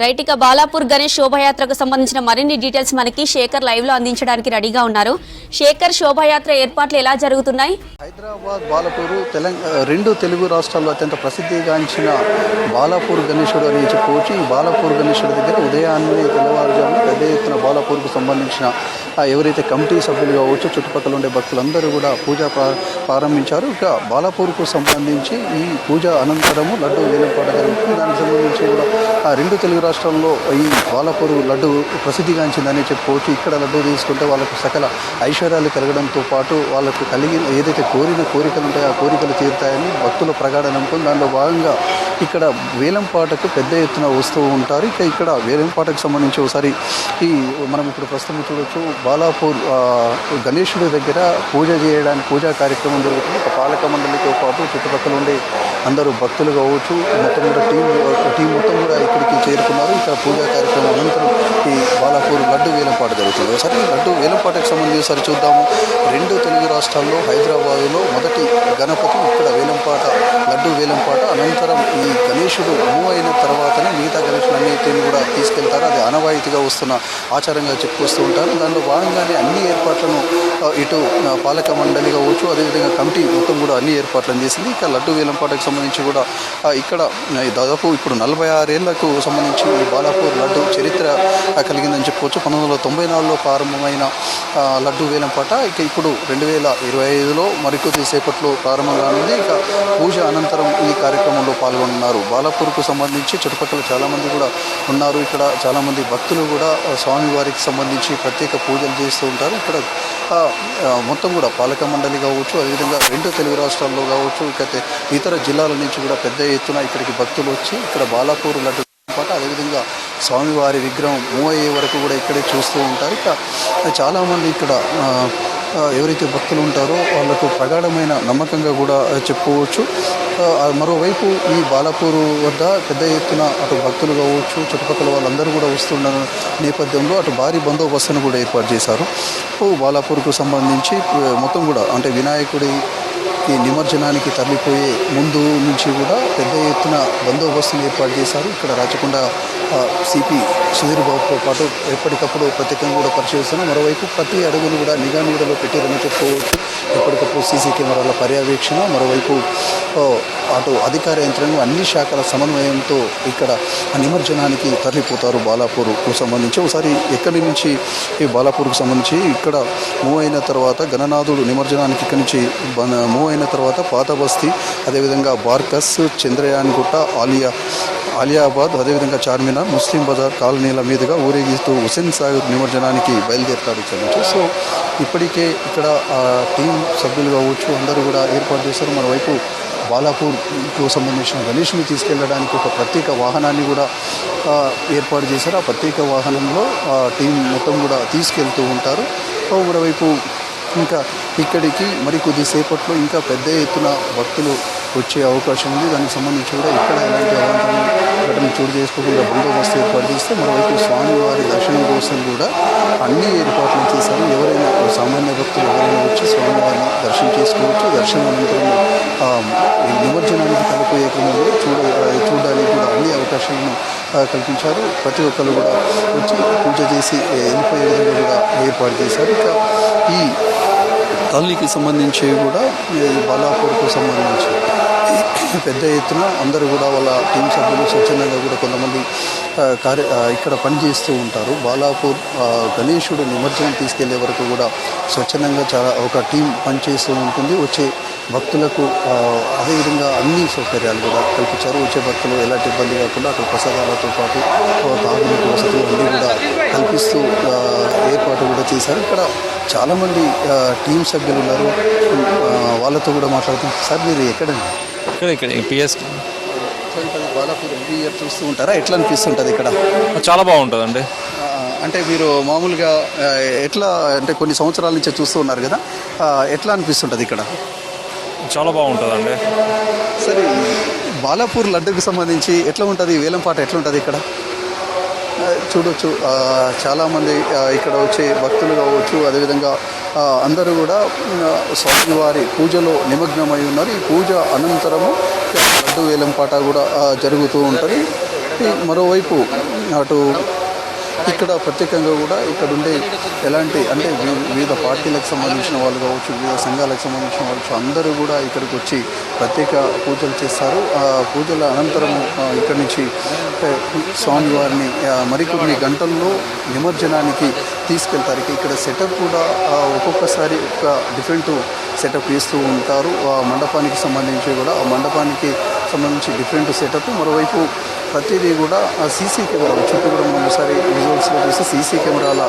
Right, ఇక బాలాపూర్ గణేష్ శోభాయాత్రకు సంబంధించిన మరిన్ని డీటెయిల్స్ మనకి శేఖర్ లైవ్ లో అందించడానికి రెడీగా ఉన్నారు. శేఖర్, శోభాయాత్ర ఏర్పాట్లు ఎలా జరుగుతున్నాయి? హైదరాబాద్ బాలాపూర్ రెండు తెలుగు రాష్ట్రాల్లో అత్యంత ప్రసిద్ధిగాంచిన బాలాపూర్ గణేశుడు అని చెప్పుకోవచ్చు. ఈ బాలాపూర్ గణేశుడి దగ్గర ఉదయాన్నే తెల్లవారుజామున పెద్ద ఎత్తున బాలాపూర్కు సంబంధించిన ఎవరైతే కమిటీ సభ్యులు కావచ్చు, చుట్టుపక్కల ఉండే భక్తులందరూ కూడా పూజ ప్రారంభించారు. ఇక బాలాపూర్కు సంబంధించి ఈ పూజ అనంతరము లడ్డు వేలంపాట జరుగుతుంది. దానికి సంబంధించి కూడా రెండు తెలుగు రాష్ట్రాల్లో ఈ బాలాపూర్ లడ్డు ప్రసిద్ధిగాంచిందని చెప్పుకోవచ్చు. ఇక్కడ లడ్డు తీసుకుంటే వాళ్ళకు సకల ఐశ్వర్యాలు కలగడంతో పాటు వాళ్ళకు కలిగిన ఏదైతే కోరిన కోరికలు ఉంటాయో ఆ కోరికలు తీరుతాయని భక్తుల ప్రగాఢ నమ్మకం. దానిలో భాగంగా ఇక్కడ వేలంపాటకు పెద్ద ఎత్తున వస్తూ ఉంటారు. ఇక ఇక్కడ వేలంపాటకు సంబంధించి ఒకసారి మనం ఇప్పుడు ప్రస్తుతం చూడొచ్చు, బాలాపూర్ గణేశుడి దగ్గర పూజ చేయడానికి పూజా కార్యక్రమం జరుగుతుంది. ఒక పాలక మండలితో పాటు చుట్టుపక్కల ఉండే అందరూ భక్తులు కావచ్చు, మొత్తం కూడా టీం మొత్తం కూడా ఇక్కడికి చేరుకున్నారు. ఇక్కడ పూజా కార్యక్రమం అనంతరం ఈ బాలాపూర్ లడ్డు వేలంపాట జరుగుతుంది. ఒకసారి లడ్డు వేలంపాటకు సంబంధించి సరి చూద్దాము. రెండు తెలుగు రాష్ట్రాల్లో హైదరాబాదులో మొదటి గణపతి ఇక్కడ వేలంపాట, లడ్డు వేలంపాట అనంతరం ఈ గణేశుడు మూవ్ అయిన తర్వాతనే మిగతా గణేశులన్నిటిని కూడా తీసుకెళ్తారు. అది ఆనవాయితీగా వస్తున్న ఆచారంగా చెప్పుకొస్తూ ఉంటారు. దానిలో భాగంగానే అన్ని ఏర్పాట్లను ఇటు పాలక మండలి కావచ్చు, అదేవిధంగా కమిటీ మొత్తం కూడా అన్ని ఏర్పాట్లను చేసింది. ఇక లడ్డు వేలంపాటకు సంబంధించి కూడా ఇక్కడ దాదాపు ఇప్పుడు 46 ఏళ్లకు సంబంధించి ఈ బాలాపూర్ లడ్డు చరిత్ర కలిగిందని చెప్పుకోవచ్చు. 1994లో ప్రారంభమైన లడ్డు వేలంపాట ఇక ఇప్పుడు 2025లో మరికొద్ది సేపట్లో ప్రారంభం కానుంది. ఇక పూజ అనంతరం ఈ కార్యక్రమంలో పాల్గొన్నారు. బాలాపూర్కు సంబంధించి చుట్టుపక్కల చాలామంది కూడా ఉన్నారు. ఇక్కడ చాలామంది భక్తులు కూడా స్వామివారికి సంబంధించి ప్రత్యేక పూజలు చేస్తూ ఉంటారు. ఇక్కడ మొత్తం కూడా పాలక మండలి కావచ్చు, అదేవిధంగా రెండు తెలుగు రాష్ట్రాల్లో కావచ్చు, ఇక ఇతర జిల్లాల నుంచి కూడా పెద్ద ఎత్తున ఇక్కడికి భక్తులు వచ్చి ఇక్కడ బాలాపూర్ లడ్డు పాట, అదేవిధంగా స్వామివారి విగ్రహం మూవ్ అయ్యే వరకు కూడా ఇక్కడే చూస్తూ ఉంటారు. ఇక చాలామంది ఇక్కడ ఎవరైతే భక్తులు ఉంటారో వాళ్ళకు ప్రగాఢమైన నమ్మకంగా కూడా చెప్పుకోవచ్చు. మరోవైపు ఈ బాలాపూర్ వద్ద పెద్ద ఎత్తున అటు భక్తులు కావచ్చు, చుట్టుపక్కల వాళ్ళందరూ కూడా వస్తున్న నేపథ్యంలో అటు భారీ బందోబస్తును కూడా ఏర్పాటు చేశారు. బాలాపూర్కు సంబంధించి మొత్తం కూడా అంటే వినాయకుడి ఈ నిమజ్జనానికి తరలిపోయే ముందు నుంచి కూడా పెద్ద ఎత్తున బందోబస్తును ఏర్పాటు చేశారు. ఇక్కడ రాచకొండ సిపి సుధీర్ బాబుతో పాటు ఎప్పటికప్పుడు ప్రత్యేకంగా కూడా పరిశీలిస్తున్నాం. మరోవైపు ప్రతి అడుగును కూడా నిఘా నీడలో పెట్టారని చెప్పుకోవచ్చు. ఎప్పటికప్పుడు సీసీ కెమెరాల పర్యవేక్షణ, మరోవైపు అటు అధికార యంత్రాంగం అన్ని శాఖల సమన్వయంతో ఇక్కడ నిమజ్జనానికి తరలిపోతారు. బాలాపూర్కు సంబంధించి ఒకసారి ఎక్కడి నుంచి ఈ బాలాపూర్కు సంబంధించి ఇక్కడ మూవ్ అయిన తర్వాత గణనాథుడు నిమజ్జనానికి ఇక్కడి నుంచి మూవ్ అయిన తర్వాత పాత బస్తీ, అదేవిధంగా బార్కస్, చంద్రయాన్ గుట్ట, ఆలియాబాద్, అదేవిధంగా చార్మినార్, ముస్లిం బజార్ కాలనీల మీదుగా ఊరేగిస్తూ హుస్సేన్ సాగర్ నిమజ్జనానికి బయలుదేరుతారు ఇక్కడ నుంచి. సో ఇప్పటికే ఇక్కడ టీం సభ్యులు కావచ్చు అందరూ కూడా ఏర్పాటు చేశారు. మరోవైపు బాలాపూర్కు సంబంధించిన గణేష్ని తీసుకెళ్ళడానికి ఒక ప్రత్యేక వాహనాన్ని కూడా ఏర్పాటు చేశారు. ఆ ప్రత్యేక వాహనంలో టీం మొత్తం కూడా తీసుకెళ్తూ ఉంటారు. మరోవైపు ఇంకా ఇక్కడికి మరికొద్ది సేపట్లో ఇంకా పెద్ద ఎత్తున భక్తులు వచ్చే అవకాశం ఉంది. దానికి సంబంధించి కూడా ఇక్కడ ఎలాంటి అవాంతరం ఘటన చోటు చేసుకోకుండా బందోబస్తు ఏర్పాటు చేస్తే, మరోవైపు స్వామివారి దర్శనం కోసం కూడా అన్ని ఏర్పాట్లు చేశారు. ఎవరైనా సామాన్య భక్తులు ఎవరైనా వచ్చి స్వామివారిని దర్శనం చేసుకోవచ్చు. దర్శనం అనంతరం నిమజ్జనానికి తలపోయే క్రమంలో చూడడానికి కూడా అన్ని అవకాశాలను కల్పించారు. ప్రతి ఒక్కరు కూడా వచ్చి పూజ చేసి వెళ్ళిపోయే విధంగా కూడా ఏర్పాటు చేశారు. ఇక ఈ తల్లికి సంబంధించి కూడా బాలాపూర్కు సంబంధించి పెద్ద ఎత్తున అందరూ కూడా వాళ్ళ టీం సభ్యులు స్వచ్ఛందంగా కూడా కొంతమంది ఇక్కడ పనిచేస్తూ ఉంటారు. బాలాపూర్ గణేశుడు నిమజ్జనం తీసుకెళ్లే వరకు కూడా స్వచ్ఛందంగా చాలా ఒక టీం పనిచేస్తూ ఉంటుంది. వచ్చే భక్తులకు అదేవిధంగా అన్ని సౌకర్యాలు కూడా కల్పించారు. వచ్చే భక్తులు ఎలాంటి ఇబ్బంది కాకుండా అటు ప్రసాదాలతో పాటు తాగునీటి వసతులు అన్నీ కూడా కల్పిస్తూ ఏర్పాటు కూడా చేశారు. ఇక్కడ చాలామంది టీం సభ్యులు ఉన్నారు, వాళ్ళతో కూడా మాట్లాడుతున్నాం. సార్ మీరు ఎక్కడండి? ఇక్కడ పిఎస్ బాలాపూర్ ఎవ్రీ ఇయర్ చూస్తూ ఉంటారా? ఎట్లా అనిపిస్తుంటుంది ఇక్కడ? చాలా బాగుంటుందండి. అంటే మీరు మామూలుగా ఎట్లా అంటే కొన్ని సంవత్సరాల నుంచి చూస్తూ ఉన్నారు కదా, ఎట్లా అనిపిస్తుంటుంది ఇక్కడ? చాలా బాగుంటుందండి. సరే, బాలాపూర్ లడ్డుకు సంబంధించి ఎట్లా ఉంటుంది వేలంపాట, ఎట్లా ఉంటుంది ఇక్కడ? చూడొచ్చు చాలామంది ఇక్కడ వచ్చే భక్తులు కావచ్చు, అదేవిధంగా అందరూ కూడా స్వామివారి పూజలో నిమగ్నమై ఉన్నారు. ఈ పూజ అనంతరము లడ్డు వేలంపాట కూడా జరుగుతూ ఉంటుంది. మరోవైపు అటు ఇక్కడ ప్రత్యేకంగా కూడా ఇక్కడ ఉండే ఎలాంటి అంటే వివిధ పార్టీలకు సంబంధించిన వాళ్ళు కావచ్చు, వివిధ సంఘాలకు సంబంధించిన వాళ్ళు అందరూ కూడా ఇక్కడికి వచ్చి ప్రత్యేక పూజలు చేస్తారు. ఆ పూజల అనంతరం ఇక్కడి నుంచి స్వామివారిని మరికొన్ని గంటల్లో నిమజ్జనానికి తీసుకెళ్తారు. ఇక్కడ సెటప్ కూడా ఒక్కొక్కసారి ఒక డిఫరెంట్ సెటప్ చేస్తూ ఉంటారు. ఆ మండపానికి సంబంధించి కూడా ఆ మండపానికి సంబంధించి డిఫరెంట్ సెటప్. మరోవైపు ప్రతిదీ కూడా సీసీ కెమెరాలు చుట్టూ కూడా మనం ఒకసారి విజువల్స్లో చూస్తే సీసీ కెమెరాల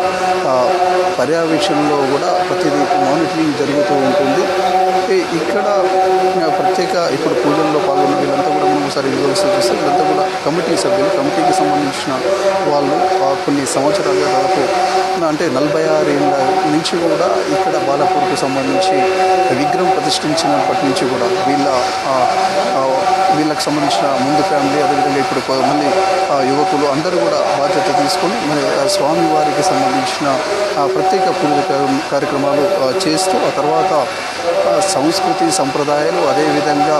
పర్యవేక్షణలో కూడా ప్రతిదీ మానిటరింగ్ జరుగుతూ ఉంటుంది. ఇక్కడ ప్రత్యేక ఇప్పుడు పూజల్లో పాల్గొన్న వీళ్ళంతా కూడా మనం ఒకసారి విజువల్స్ చూస్తే వీళ్ళంతా కూడా కమిటీ సభ్యులు, కమిటీకి సంబంధించిన వాళ్ళు కొన్ని సంవత్సరాలుగా దాదాపు అంటే 46 ఏళ్ళ నుంచి కూడా ఇక్కడ బాలాపూర్కు సంబంధించి విగ్రహం ప్రతిష్ఠించినప్పటి నుంచి కూడా వీళ్ళకి సంబంధించిన ముందు ఫ్యామిలీ, అదేవిధంగా ఇప్పుడు మళ్ళీ యువకులు అందరూ కూడా బాధ్యత తీసుకొని మరి స్వామివారికి సంబంధించిన ప్రత్యేక పూజ కార్యక్రమాలు చేస్తూ ఆ తర్వాత సంస్కృతి సంప్రదాయాలు, అదేవిధంగా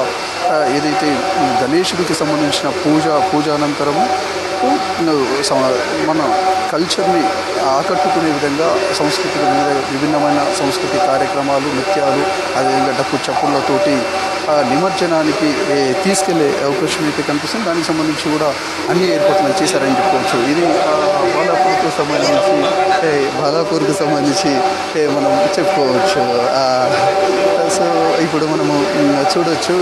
ఏదైతే గణేశుడికి సంబంధించిన పూజానంతరము మన కల్చర్ని ఆకట్టుకునే విధంగా సంస్కృతికి విభిన్నమైన సంస్కృతి కార్యక్రమాలు, నృత్యాలు, అదేవిధంగా డప్పు చప్పుళ్ళతోటి నిమజ్జనానికి తీసుకెళ్లే అవకాశం అయితే కనిపిస్తుంది. దానికి సంబంధించి కూడా అన్ని ఏర్పాట్లు చేశారని చెప్పుకోవచ్చు. ఇది బాలాపూర్కు సంబంధించి మనం చెప్పుకోవచ్చు. సో ఇప్పుడు మనము చూడవచ్చు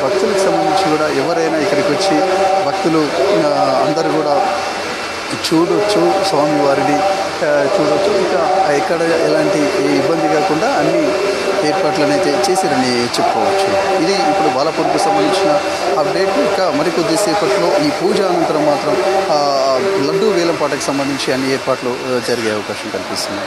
భక్తులకు సంబంధించి కూడా ఎవరైనా ఇక్కడికి వచ్చి భక్తులు అందరూ కూడా చూడొచ్చు, స్వామివారిని చూడొచ్చు. ఇంకా ఎక్కడ ఎలాంటి ఇబ్బంది కాకుండా అన్ని ఏర్పాట్లనైతే చేశారని చెప్పుకోవచ్చు. ఇది ఇప్పుడు బాలాపూర్కు సంబంధించిన అప్డేట్. ఇంకా మరికొద్ది సేపట్లో ఈ పూజ అనంతరం మాత్రం లడ్డూ వేలంపాటకు సంబంధించి అన్ని ఏర్పాట్లు జరిగే అవకాశం కనిపిస్తుంది.